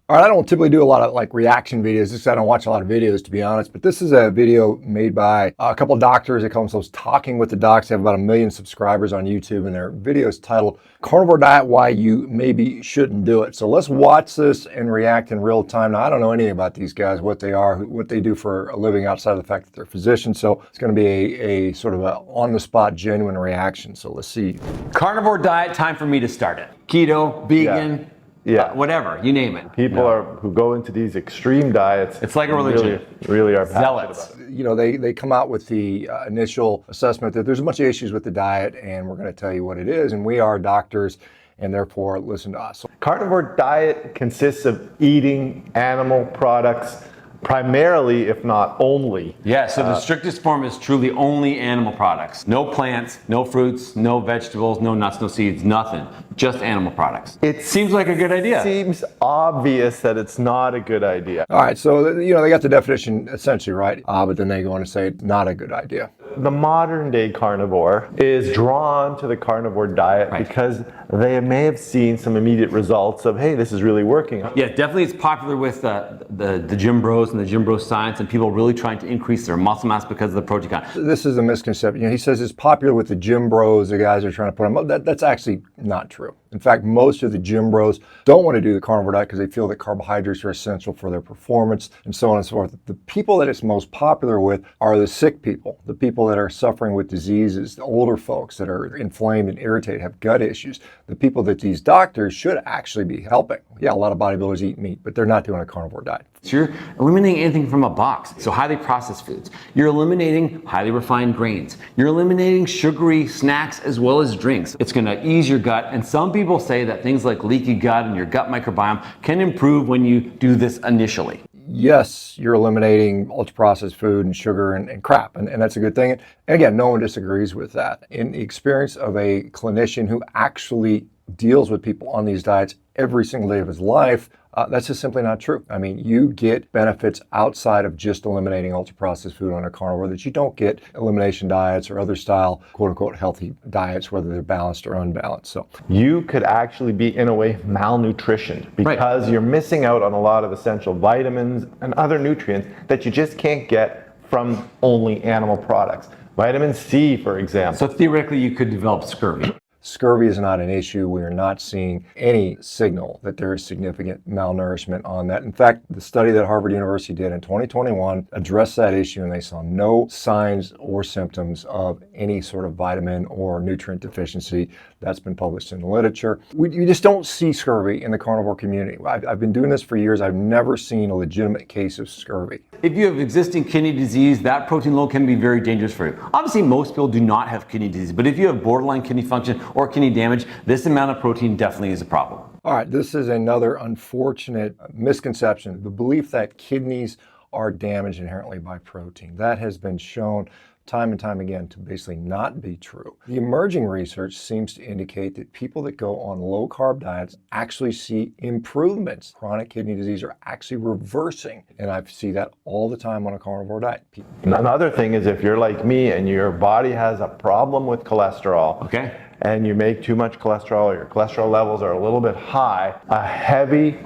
All right, I don't typically do a lot of like reaction videos. Just I don't watch a lot of videos, to be honest. But this is a video made by a couple of doctors. They call themselves Talking with the Docs. They have about 1 million subscribers on YouTube, and their video is titled "Carnivore Diet: Why You Maybe Shouldn't Do It." So let's watch this and react in real time. Now, I don't know anything about these guys, what they are, what they do for a living outside of the fact that they're physicians. So it's going to be a sort of a on-the-spot, genuine reaction. So let's see. Carnivore diet, time for me to start it. Keto, vegan. Yeah. Whatever, you name it. People who go into these extreme diets. It's like a religion. Really are passionate Zealots. about it. You know, they come out with the initial assessment that there's a bunch of issues with the diet, and we're going to tell you what it is. And we are doctors, and therefore listen to us. Carnivore diet consists of eating animal products primarily, if not only. Yeah, so the strictest form is truly only animal products. No plants, no fruits, no vegetables, no nuts, no seeds, nothing. Just animal products. It seems like a good idea. It seems obvious that it's not a good idea. All right, so you know they got the definition essentially right, but then they go on to say it's not a good idea. The modern day carnivore is drawn to the carnivore diet because they may have seen some immediate results of, hey, this is really working. Yeah, definitely it's popular with the gym bros and the gym bro science and people really trying to increase their muscle mass because of the protein content. This is a misconception. You know, he says it's popular with the gym bros, the guys who are trying to put them up. That's actually not true. In fact, most of the gym bros don't want to do the carnivore diet because they feel that carbohydrates are essential for their performance and so on and so forth. The people that it's most popular with are the sick people, the people that are suffering with diseases, the older folks that are inflamed and irritated, have gut issues, the people that these doctors should actually be helping. Yeah, a lot of bodybuilders eat meat, but they're not doing a carnivore diet. So you're eliminating anything from a box. So highly processed foods. You're eliminating highly refined grains. You're eliminating sugary snacks as well as drinks. It's going to ease your gut. And some people say that things like leaky gut and your gut microbiome can improve when you do this initially. Yes, you're eliminating ultra-processed food and sugar and crap, and that's a good thing. And again, no one disagrees with that. In the experience of a clinician who actually deals with people on these diets every single day of his life, that's just simply not true. I mean, you get benefits outside of just eliminating ultra-processed food on a carnivore that you don't get elimination diets or other style, quote-unquote, healthy diets, whether they're balanced or unbalanced. So you could actually be, in a way, malnutritioned because you're missing out on a lot of essential vitamins and other nutrients that you just can't get from only animal products. Vitamin C, for example. So theoretically, you could develop scurvy. Scurvy is not an issue. We are not seeing any signal that there is significant malnourishment on that. In fact, the study that Harvard University did in 2021 addressed that issue, and they saw no signs or symptoms of any sort of vitamin or nutrient deficiency. That's been published in the literature. You just don't see scurvy in the carnivore community. I've been doing this for years. I've never seen a legitimate case of scurvy. If you have existing kidney disease, that protein load can be very dangerous for you. Obviously, most people do not have kidney disease, but if you have borderline kidney function or kidney damage, this amount of protein definitely is a problem. All right, this is another unfortunate misconception, the belief that kidneys are damaged inherently by protein. That has been shown time and time again to basically not be true. The emerging research seems to indicate that people that go on low-carb diets actually see improvements. Chronic kidney disease are actually reversing, and I see that all the time on a carnivore diet. Another thing is if you're like me and your body has a problem with cholesterol, and you make too much cholesterol, or your cholesterol levels are a little bit high, a heavy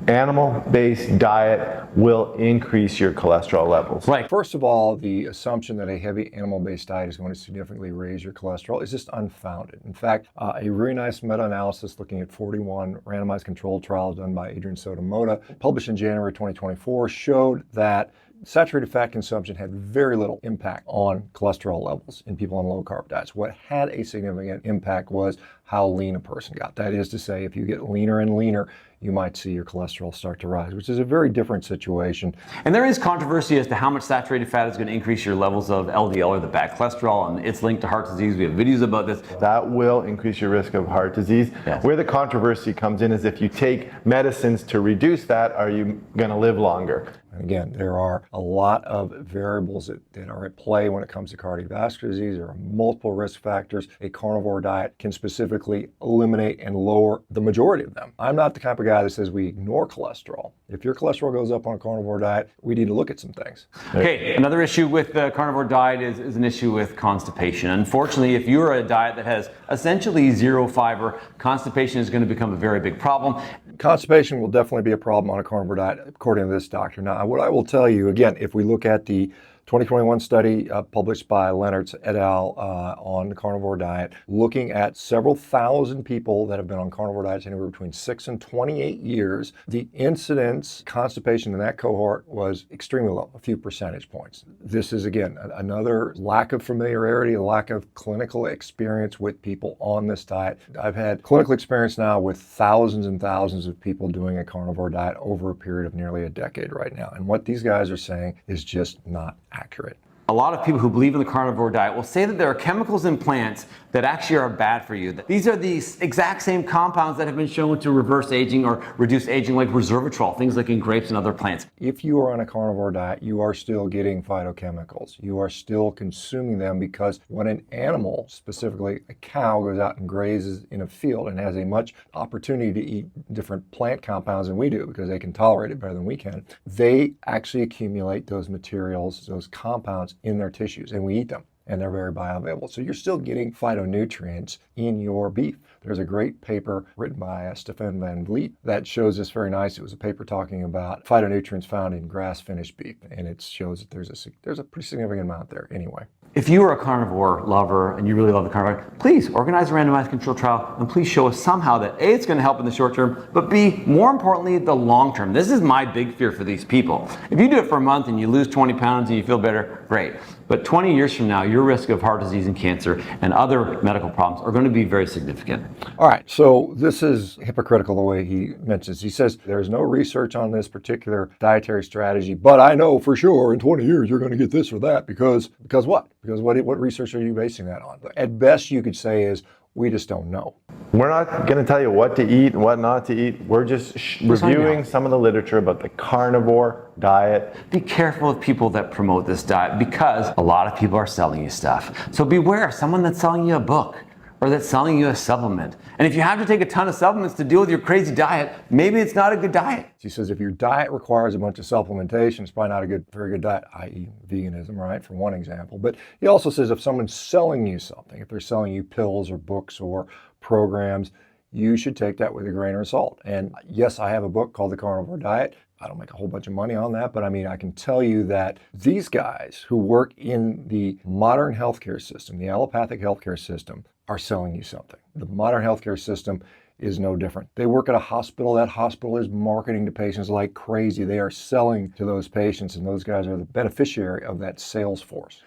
animal-based diet will increase your cholesterol levels. First of all, the assumption that a heavy animal-based diet is going to significantly raise your cholesterol is just unfounded. In fact, a really nice meta-analysis looking at 41 randomized controlled trials done by Adrian Sotomoda, published in January 2024, showed that saturated fat consumption had very little impact on cholesterol levels in people on low-carb diets. What had a significant impact was how lean a person got. That is to say, if you get leaner and leaner, you might see your cholesterol start to rise, which is a very different situation. And there is controversy as to how much saturated fat is going to increase your levels of LDL, or the bad cholesterol, and it's linked to heart disease. We have videos about this. That will increase your risk of heart disease. Where the controversy comes in is if you take medicines to reduce that, are you going to live longer? And again, there are a lot of variables that are at play when it comes to cardiovascular disease. There are multiple risk factors. A carnivore diet can specifically eliminate and lower the majority of them. I'm not the type of guy that says we ignore cholesterol. If your cholesterol goes up on a carnivore diet, we need to look at some things. Okay, another issue with the carnivore diet is an issue with constipation. Unfortunately, if you're a diet that has essentially zero fiber, constipation is going to become a very big problem. Constipation will definitely be a problem on a carnivore diet, according to this doctor. Now, what I will tell you, again, if we look at the 2021 study published by Leonard et al. On the carnivore diet, looking at several thousand people that have been on carnivore diets anywhere between 6 and 28 years, the incidence constipation in that cohort was extremely low, a few percentage points. This is, again, another lack of familiarity, a lack of clinical experience with people on this diet. I've had clinical experience now with thousands and thousands of people doing a carnivore diet over a period of nearly a decade right now. And what these guys are saying is just not accurate. A lot of people who believe in the carnivore diet will say that there are chemicals in plants that actually are bad for you. These are these exact same compounds that have been shown to reverse aging or reduce aging, like resveratrol, things like in grapes and other plants. If you are on a carnivore diet, you are still getting phytochemicals. You are still consuming them because when an animal, specifically a cow, goes out and grazes in a field and has a much opportunity to eat different plant compounds than we do because they can tolerate it better than we can, they actually accumulate those materials, those compounds in their tissues, and we eat them, and they're very bioavailable. So you're still getting phytonutrients in your beef. There's a great paper written by Stefan van Vliet that shows this very nice. It was a paper talking about phytonutrients found in grass-finished beef, and it shows that there's a pretty significant amount there anyway. If you are a carnivore lover and you really love the carnivore, please organize a randomized control trial and please show us somehow that A, it's going to help in the short term, but B, more importantly, the long term. This is my big fear for these people. If you do it for a month and you lose 20 pounds and you feel better, great. But 20 years from now, your risk of heart disease and cancer and other medical problems are going to be very significant. All right, so this is hypocritical the way he mentions. He says there's no research on this particular dietary strategy, but I know for sure in 20 years you're going to get this or that because what? Because what research are you basing that on? At best, you could say is we just don't know. We're not going to tell you what to eat and what not to eat. We're just reviewing some of the literature about the carnivore diet. Be careful with people that promote this diet because a lot of people are selling you stuff. So beware of someone that's selling you a book or that's selling you a supplement. And if you have to take a ton of supplements to deal with your crazy diet, maybe it's not a good diet. He says if your diet requires a bunch of supplementation, it's probably not a very good diet, i.e. veganism, right, for one example. But he also says if someone's selling you something, if they're selling you pills or books or programs, you should take that with a grain of salt. And yes, I have a book called The Carnivore Diet. I don't make a whole bunch of money on that, but I mean, I can tell you that these guys who work in the modern healthcare system, the allopathic healthcare system, are selling you something. The modern healthcare system is no different. They work at a hospital. That hospital is marketing to patients like crazy. They are selling to those patients, and those guys are the beneficiary of that sales force.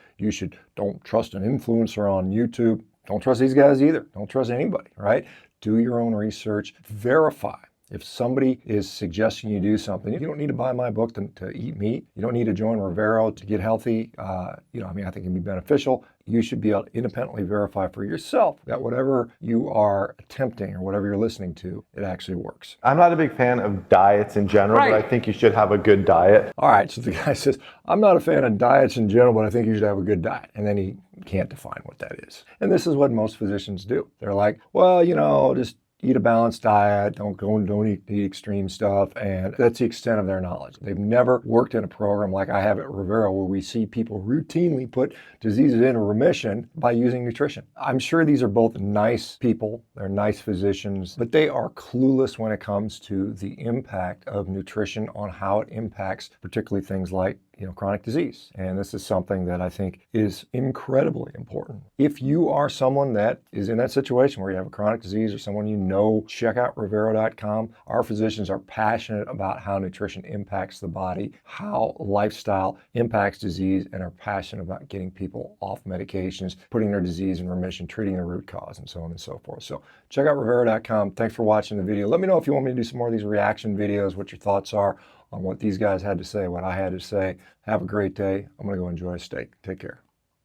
Don't trust an influencer on YouTube. Don't trust these guys either. Don't trust anybody, right? Do your own research. Verify. If somebody is suggesting you do something, you don't need to buy my book to eat meat. You don't need to join Revero to get healthy. I think it can be beneficial. You should be able to independently verify for yourself that whatever you are attempting or whatever you're listening to, it actually works. I'm not a big fan of diets in general, but I think you should have a good diet. All right, so the guy says, I'm not a fan of diets in general, but I think you should have a good diet. And then he can't define what that is. And this is what most physicians do. They're like, well, just eat a balanced diet, don't eat the extreme stuff, and that's the extent of their knowledge. They've never worked in a program like I have at Revero where we see people routinely put diseases into remission by using nutrition. I'm sure these are both nice people, they're nice physicians, but they are clueless when it comes to the impact of nutrition on how it impacts particularly things like chronic disease. And this is something that I think is incredibly important. If you are someone that is in that situation where you have a chronic disease or someone check out Revero.com. Our physicians are passionate about how nutrition impacts the body, how lifestyle impacts disease, and are passionate about getting people off medications, putting their disease in remission, treating the root cause, and so on and so forth. So check out Revero.com. Thanks for watching the video. Let me know if you want me to do some more of these reaction videos, what your thoughts are on what these guys had to say, what I had to say. Have a great day. I'm going to go enjoy a steak. Take care.